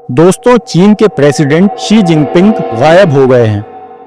दोस्तों, चीन के प्रेसिडेंट शी जिनपिंग गायब हो गए हैं।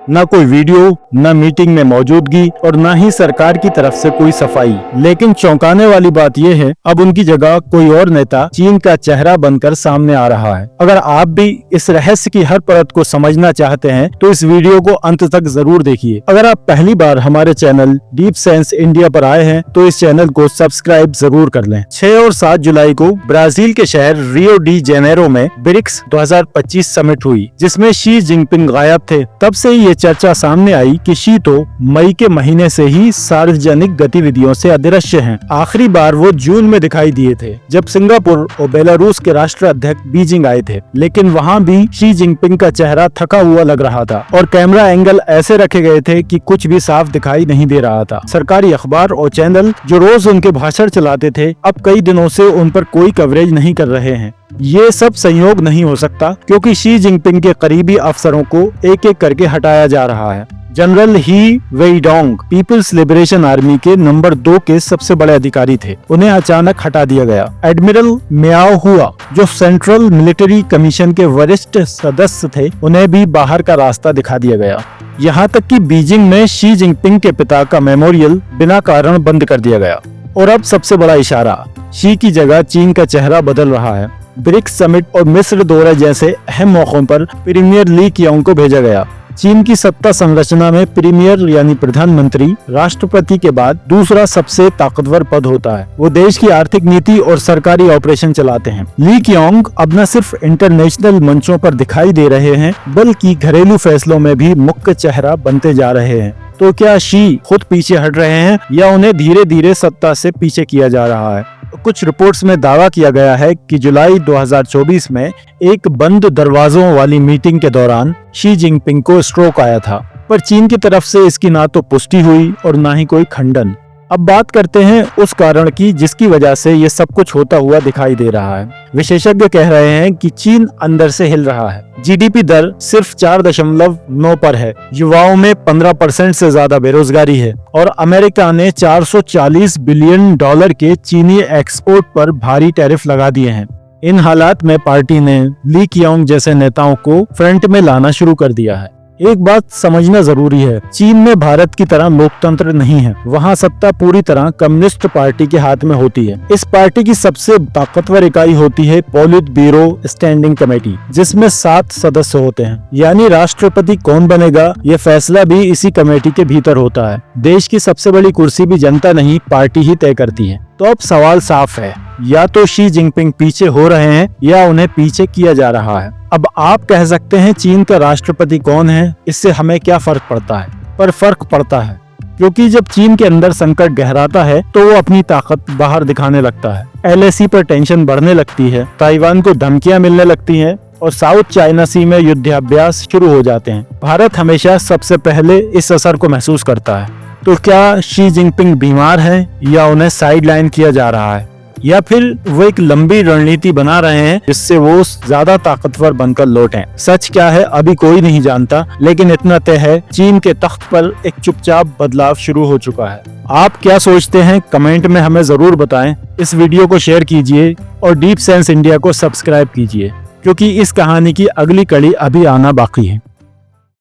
न कोई वीडियो, न मीटिंग में मौजूदगी और न ही सरकार की तरफ से कोई सफाई। लेकिन चौंकाने वाली बात यह है, अब उनकी जगह कोई और नेता चीन का चेहरा बनकर सामने आ रहा है। अगर आप भी इस रहस्य की हर परत को समझना चाहते हैं तो इस वीडियो को अंत तक जरूर देखिए। अगर आप पहली बार हमारे चैनल डीप साइंस इंडिया पर आए हैं तो इस चैनल को सब्सक्राइब जरूर कर लें। 6 और 7 जुलाई को ब्राजील के शहर रियो डी जेनेरो में ब्रिक्स 2025 समिट हुई, जिसमें शी जिनपिंग गायब थे। तब से ये चर्चा सामने आई कि शी तो मई के महीने से ही सार्वजनिक गतिविधियों से अदृश्य हैं। आखिरी बार वो जून में दिखाई दिए थे, जब सिंगापुर और बेलारूस के राष्ट्राध्यक्ष बीजिंग आए थे। लेकिन वहाँ भी शी जिनपिंग का चेहरा थका हुआ लग रहा था और कैमरा एंगल ऐसे रखे गए थे कि कुछ भी साफ दिखाई नहीं दे रहा था। सरकारी अखबार और चैनल जो रोज उनके भाषण चलाते थे, अब कई दिनों से उन पर कोई कवरेज नहीं कर रहे हैं। ये सब संयोग नहीं हो सकता, क्योंकि शी जिनपिंग के करीबी अफसरों को एक एक करके हटाया जा रहा है। जनरल ही वेइडोंग पीपल्स लिबरेशन आर्मी के नंबर 2 के सबसे बड़े अधिकारी थे, उन्हें अचानक हटा दिया गया। एडमिरल मियाओ हुआ, जो सेंट्रल मिलिट्री कमीशन के वरिष्ठ सदस्य थे, उन्हें भी बाहर का रास्ता दिखा दिया गया। यहाँ तक कि बीजिंग में शी जिनपिंग के पिता का मेमोरियल बिना कारण बंद कर दिया गया। और अब सबसे बड़ा इशारा, शी की जगह चीन का चेहरा बदल रहा है। ब्रिक्स समिट और मिस्र दौरे जैसे अहम मौकों पर प्रीमियर ली कियांग को भेजा गया। चीन की सत्ता संरचना में प्रीमियर यानी प्रधानमंत्री राष्ट्रपति के बाद दूसरा सबसे ताकतवर पद होता है। वो देश की आर्थिक नीति और सरकारी ऑपरेशन चलाते हैं। ली कियांग अब न सिर्फ इंटरनेशनल मंचों पर दिखाई दे रहे हैं, बल्कि घरेलू फैसलों में भी मुख्य चेहरा बनते जा रहे हैं। तो क्या शी खुद पीछे हट रहे हैं या उन्हें धीरे धीरे सत्ता से पीछे किया जा रहा है? कुछ रिपोर्ट्स में दावा किया गया है कि जुलाई 2024 में एक बंद दरवाजों वाली मीटिंग के दौरान शी जिनपिंग को स्ट्रोक आया था, पर चीन की तरफ से इसकी ना तो पुष्टि हुई और ना ही कोई खंडन। अब बात करते हैं उस कारण की जिसकी वजह से ये सब कुछ होता हुआ दिखाई दे रहा है। विशेषज्ञ कह रहे हैं कि चीन अंदर से हिल रहा है। जीडीपी दर सिर्फ 4.9 पर है, युवाओं में 15% से ज्यादा बेरोजगारी है और अमेरिका ने $440 बिलियन के चीनी एक्सपोर्ट पर भारी टैरिफ लगा दिए हैं। इन हालात में पार्टी ने ली कियांग जैसे नेताओं को फ्रंट में लाना शुरू कर दिया है। एक बात समझना जरूरी है, चीन में भारत की तरह लोकतंत्र नहीं है। वहाँ सत्ता पूरी तरह कम्युनिस्ट पार्टी के हाथ में होती है। इस पार्टी की सबसे ताकतवर इकाई होती है पॉलिट ब्यूरो स्टैंडिंग कमेटी, जिसमें 7 सदस्य होते हैं। यानी राष्ट्रपति कौन बनेगा, ये फैसला भी इसी कमेटी के भीतर होता है। देश की सबसे बड़ी कुर्सी भी जनता नहीं, पार्टी ही तय करती है। तो अब सवाल साफ है, या तो शी जिनपिंग पीछे हो रहे हैं या उन्हें पीछे किया जा रहा है। अब आप कह सकते हैं चीन का राष्ट्रपति कौन है, इससे हमें क्या फर्क पड़ता है? पर फर्क पड़ता है, क्योंकि जब चीन के अंदर संकट गहराता है तो वो अपनी ताकत बाहर दिखाने लगता है। LAC पर टेंशन बढ़ने लगती है, ताइवान को धमकियां मिलने लगती हैं और साउथ चाइना सी में युद्धाभ्यास शुरू हो जाते हैं। भारत हमेशा सबसे पहले इस असर को महसूस करता है। तो क्या शी जिनपिंग बीमार हैं या उन्हें साइडलाइन किया जा रहा है, या फिर वो एक लंबी रणनीति बना रहे हैं जिससे वो ज्यादा ताकतवर बनकर लौटें? सच क्या है अभी कोई नहीं जानता, लेकिन इतना तय है, चीन के तख्त पर एक चुपचाप बदलाव शुरू हो चुका है। आप क्या सोचते हैं कमेंट में हमें जरूर बताएं। इस वीडियो को शेयर कीजिए और डीप साइंस इंडिया को सब्सक्राइब कीजिए, क्योंकि इस कहानी की अगली कड़ी अभी आना बाकी है।